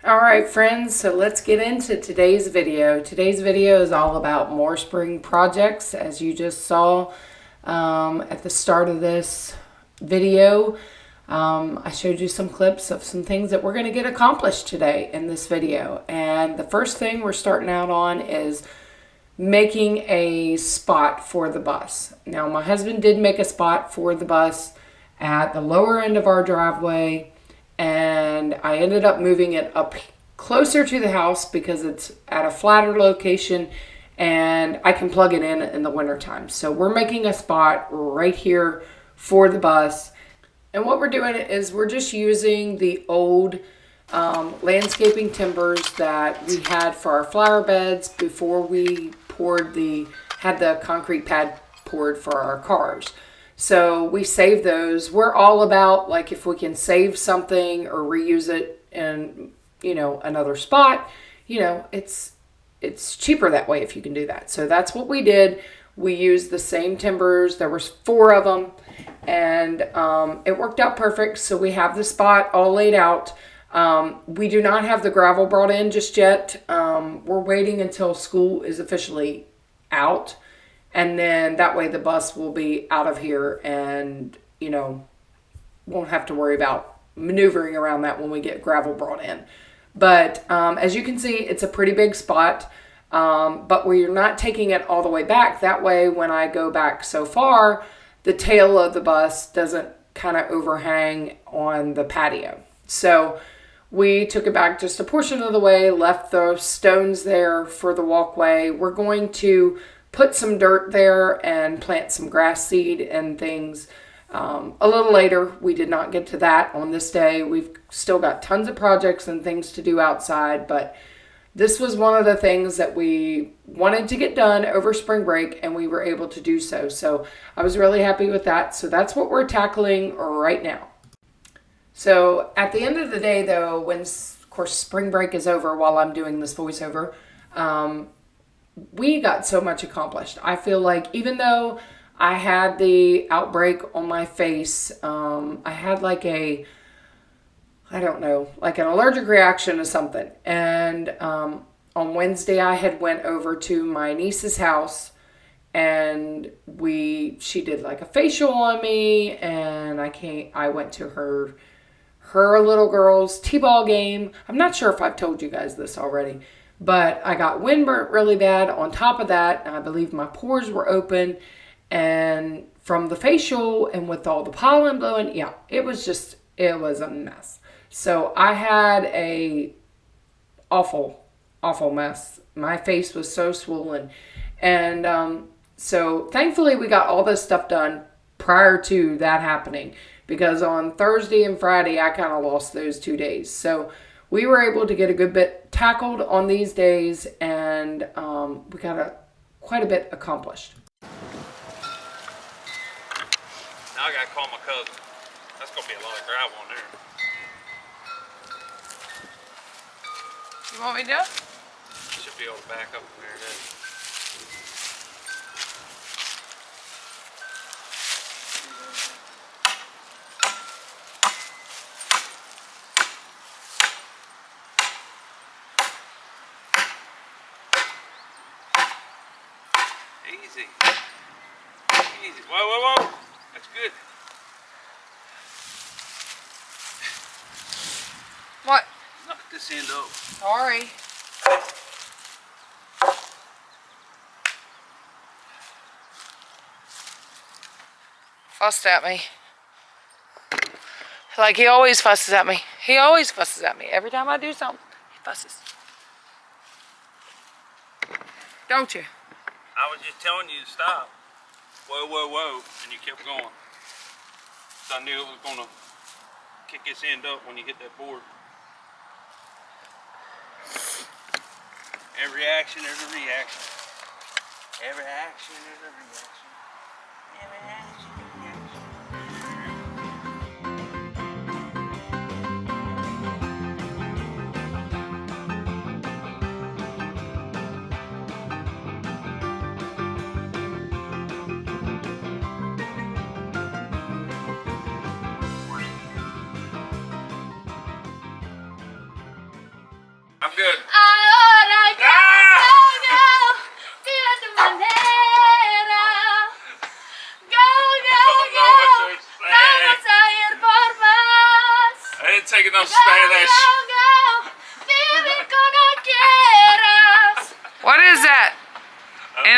All right, friends, so let's get into today's video. Today's video is all about more spring projects. As you just saw at the start of this video, I showed you some clips of some things that we're going to get accomplished today in this video. And the first thing we're starting out on is making a spot for the bus. Now, my husband did make a spot for the bus at the lower end of our driveway, and I ended up moving it up closer to the house because it's at a flatter location and I can plug it in the wintertime. So we're making a spot right here for the bus. And what we're doing is we're just using the old landscaping timbers that we had for our flower beds before we had the concrete pad poured for our cars. So we save those. We're all about, like, if we can save something or reuse it in, another spot, it's cheaper that way if you can do that. So that's what we did. We used the same timbers. There was 4 of them, and it worked out perfect. So we have the spot all laid out. We do not have the gravel brought in just yet. We're waiting until school is officially out. And then that way the bus will be out of here and, won't have to worry about maneuvering around that when we get gravel brought in. But as you can see, it's a pretty big spot, but we're not taking it all the way back. That way, when I go back so far, the tail of the bus doesn't kind of overhang on the patio. So we took it back just a portion of the way, left the stones there for the walkway. We're going to put some dirt there and plant some grass seed and things a little later. We did not get to that on this day. We've still got tons of projects and things to do outside, but this was one of the things that we wanted to get done over spring break, and we were able to do so. So I was really happy with that. So that's what we're tackling right now. So at the end of the day, though, when, of course, spring break is over while I'm doing this voiceover, we got so much accomplished. I feel like even though I had the outbreak on my face, I had like an allergic reaction to something. And on Wednesday, I had went over to my niece's house, and she did like a facial on me, and I went to her little girl's t-ball game. I'm not sure if I've told you guys this already, but I got windburnt really bad. On top of that, I believe my pores were open, and from the facial and with all the pollen blowing, it was a mess. So I had a awful mess. My face was so swollen. And so thankfully we got all this stuff done prior to that happening, because on Thursday and Friday I kind of lost those 2 days. So we were able to get a good bit tackled on these days, and we got quite a bit accomplished. Now I gotta call my cousin. That's gonna be a lot of gravel on there. You want me to do it? Should be able to back up from there then. Easy. Easy. Whoa. That's good. What? Knock this end up. Sorry. Fussed at me. Like he always fusses at me. He always fusses at me. Every time I do something, he fusses. Don't you? I was just telling you to stop. Whoa. And you kept going. So I knew it was gonna kick this end up when you hit that board. Every action, there's a reaction. Every action, there's a reaction. Every action.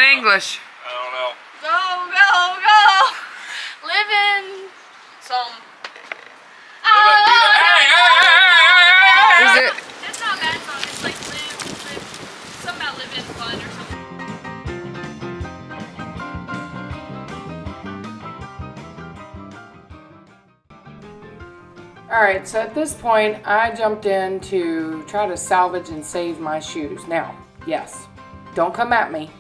English. I don't know. Go, go, go! Live in some. Is it? It's not a bad song. It's like live, something about living fun or something. Alright, so at this point, I jumped in to try to salvage and save my shoes. Now, yes, don't come at me.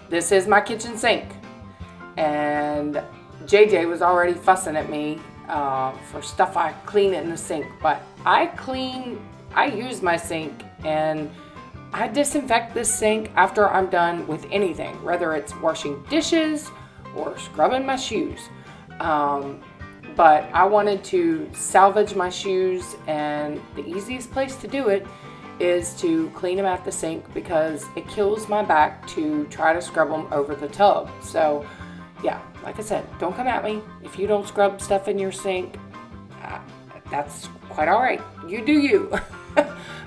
This is my kitchen sink. And JJ was already fussing at me for stuff I clean in the sink. But I use my sink and I disinfect this sink after I'm done with anything, whether it's washing dishes or scrubbing my shoes. But I wanted to salvage my shoes, and the easiest place to do it is to clean them at the sink because it kills my back to try to scrub them over the tub. So yeah, like I said, don't come at me. If you don't scrub stuff in your sink, that's quite all right. You do you.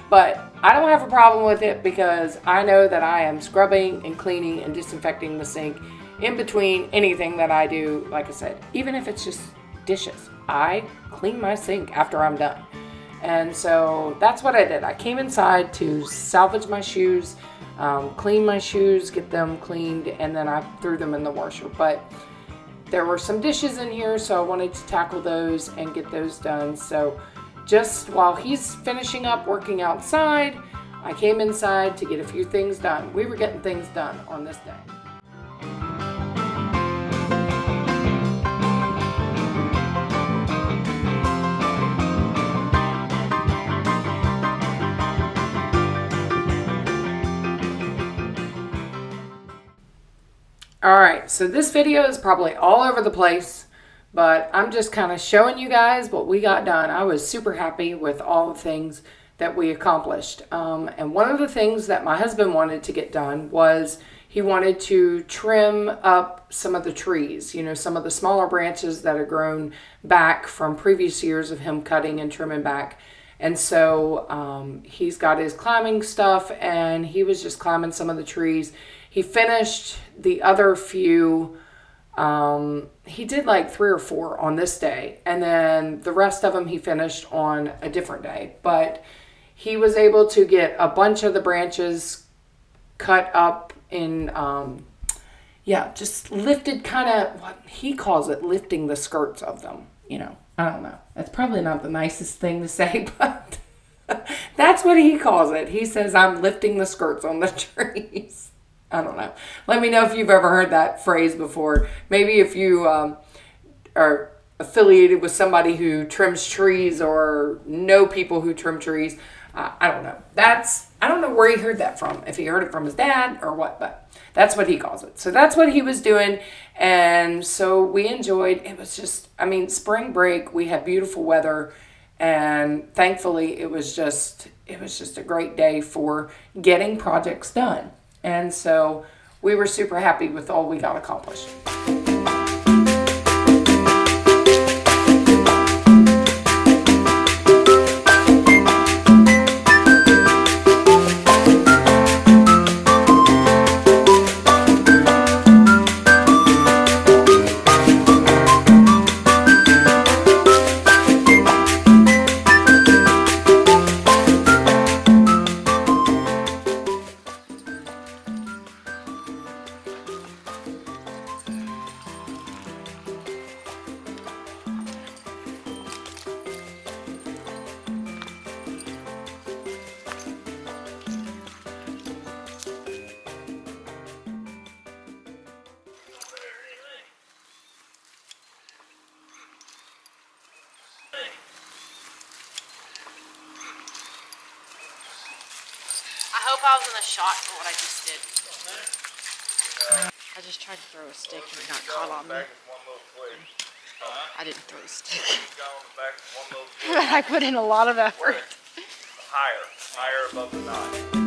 But I don't have a problem with it because I know that I am scrubbing and cleaning and disinfecting the sink in between anything that I do. Like I said, even if it's just dishes, I clean my sink after I'm done. And so that's what I did. I came inside to salvage my shoes, clean my shoes, get them cleaned, and then I threw them in the washer. But there were some dishes in here, so I wanted to tackle those and get those done. So just while he's finishing up working outside, I came inside to get a few things done. We were getting things done on this day. Alright, so this video is probably all over the place, but I'm just kind of showing you guys what we got done. I was super happy with all the things that we accomplished. And one of the things that my husband wanted to get done was he wanted to trim up some of the trees, you know, some of the smaller branches that had grown back from previous years of him cutting and trimming back. And so he's got his climbing stuff and he was just climbing some of the trees. He finished the other few, he did like 3 or 4 on this day. And then the rest of them he finished on a different day. But he was able to get a bunch of the branches cut up in, just lifted, kind of what he calls it, lifting the skirts of them, you know. I don't know. That's probably not the nicest thing to say, but that's what he calls it. He says, I'm lifting the skirts on the trees. I don't know. Let me know if you've ever heard that phrase before. Maybe if you are affiliated with somebody who trims trees or know people who trim trees. I don't know. I don't know where he heard that from. If he heard it from his dad or what, but that's what he calls it. So that's what he was doing. And so we enjoyed, it was just, spring break, we had beautiful weather. And thankfully it was just a great day for getting projects done. And so we were super happy with all we got accomplished. I hope I was in a shot for what I just did. I just tried to throw a stick and it got caught on me. I didn't throw the stick. I put in a lot of effort. Higher above the knot.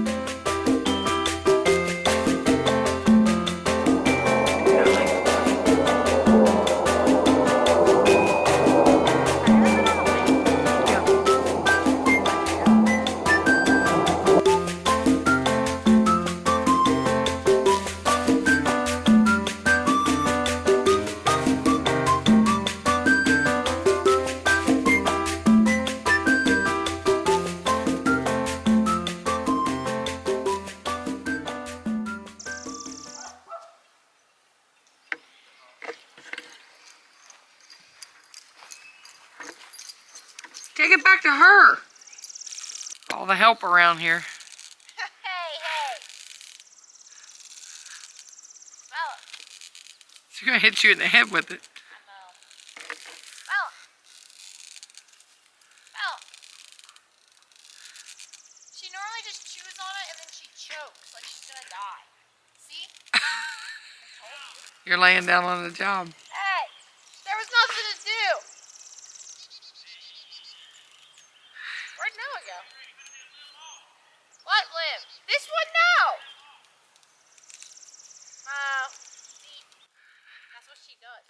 Take it back to her. All the help around here. Hey. Bella. She's gonna hit you in the head with it. I know. Bella. Bella. She normally just chews on it and then she chokes like she's gonna die. See? I told you. You're laying down on the job. Hey, there was nothing to do. Where'd Noah go? What limb? This one? No. See, that's what she does.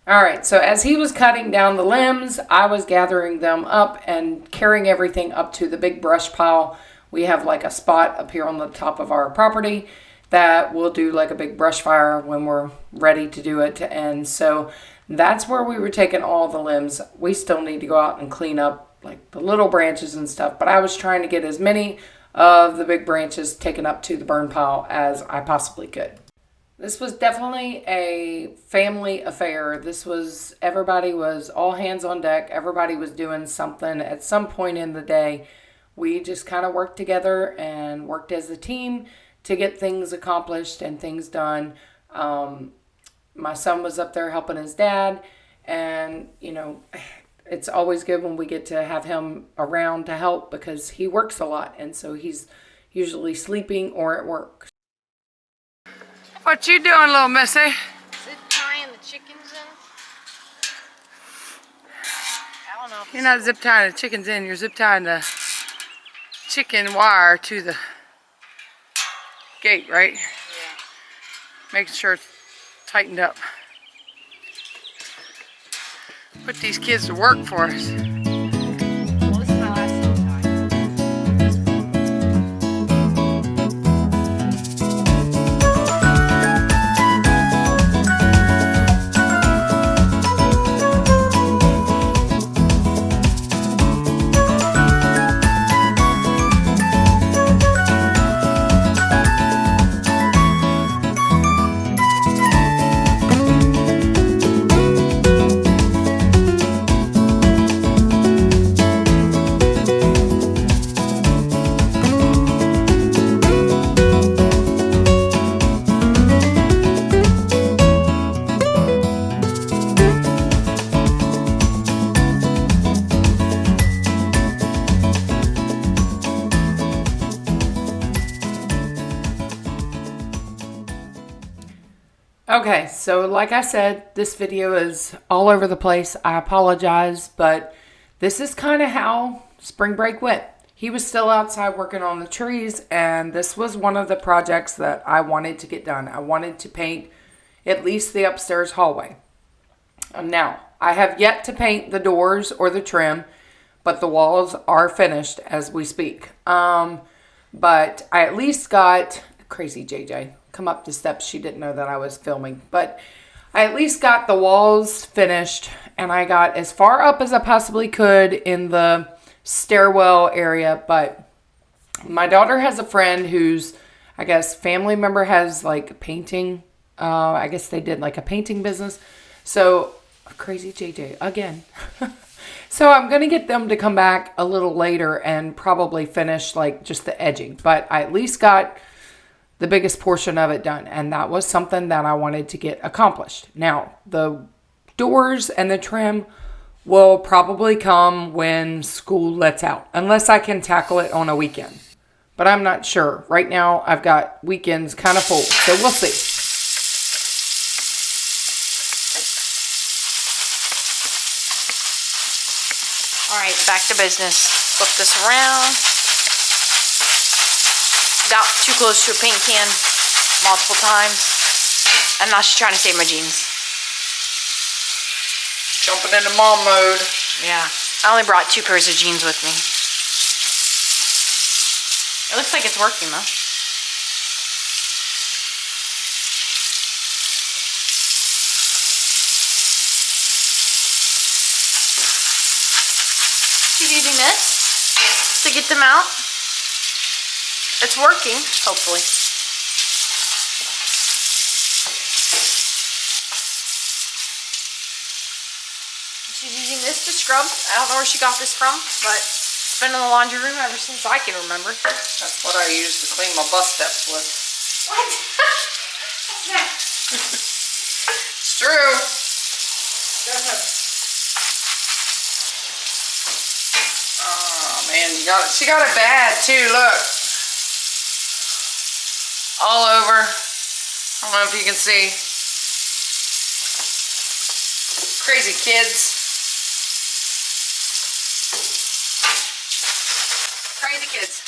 All right, so as he was cutting down the limbs, I was gathering them up and carrying everything up to the big brush pile. We have like a spot up here on the top of our property that we'll do like a big brush fire when we're ready to do it. And so that's where we were taking all the limbs. We still need to go out and clean up like the little branches and stuff, but I was trying to get as many of the big branches taken up to the burn pile as I possibly could. This was definitely a family affair. Everybody was all hands on deck. Everybody was doing something at some point in the day. We just kind of worked together and worked as a team to get things accomplished and things done. My son was up there helping his dad, and you know, it's always good when we get to have him around to help because he works a lot, and so he's usually sleeping or at work. What you doing, little missy? Zip tying the chickens in. I don't know. You're not zip tying the chickens in, you're zip tying the chicken wire to the gate, right? Yeah. Making sure it's tightened up. Put these kids to work for us. Well, this is my last zip tie. Okay, so like I said, this video is all over the place. I apologize, but this is kind of how spring break went. He was still outside working on the trees, and this was one of the projects that I wanted to get done. I wanted to paint at least the upstairs hallway. Now, I have yet to paint the doors or the trim, but the walls are finished as we speak. But I at least got, crazy JJ, come up the steps. She didn't know that I was filming, but I at least got the walls finished, and I got as far up as I possibly could in the stairwell area. But my daughter has a friend who's, I guess, family member has like painting. I guess they did like a painting business. So crazy JJ again. So I'm going to get them to come back a little later and probably finish like just the edging, but I at least got the biggest portion of it done, and that was something that I wanted to get accomplished. Now, the doors and the trim will probably come when school lets out, unless I can tackle it on a weekend. But I'm not sure. Right now, I've got weekends kind of full, so we'll see. All right, back to business. Flip this around. Got too close to a paint can multiple times. And now she's trying to save my jeans. Jumping into mom mode. Yeah. I only brought 2 pairs of jeans with me. It looks like it's working though. She's using this to get them out. It's working, hopefully. She's using this to scrub. I don't know where she got this from, but it's been in the laundry room ever since I can remember. That's what I use to clean my bus steps with. What? It's true. Oh man, you got it. She got it bad too. Look, all over. I don't know if you can see. Crazy kids. Crazy kids.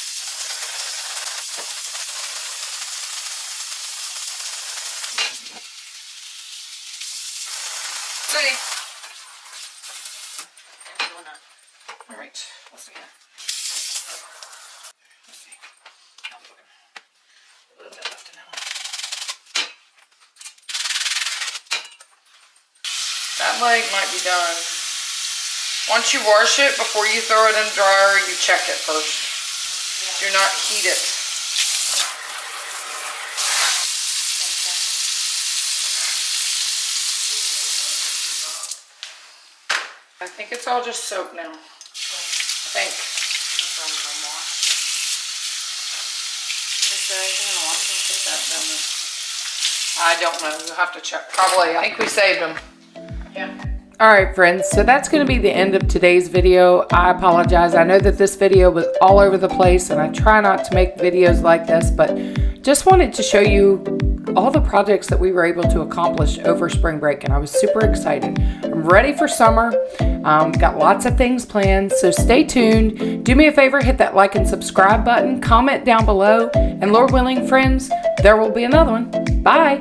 See. All right. Let's see. Let's see. I'll put a little bit left in that one. That leg might be done. Once you wash it, before you throw it in the dryer, you check it first. Do not heat it. I think it's all just soap now. I think. Is there anything in the washing machine? I don't know. You'll have to check. Probably. I think we saved them. Yeah. All right, friends, so that's going to be the end of today's video. I apologize. I know that this video was all over the place, and I try not to make videos like this, but just wanted to show you all the projects that we were able to accomplish over spring break, and I was super excited. I'm ready for summer. Got lots of things planned, so stay tuned. Do me a favor, hit that like and subscribe button, comment down below, and Lord willing, friends, there will be another one. Bye.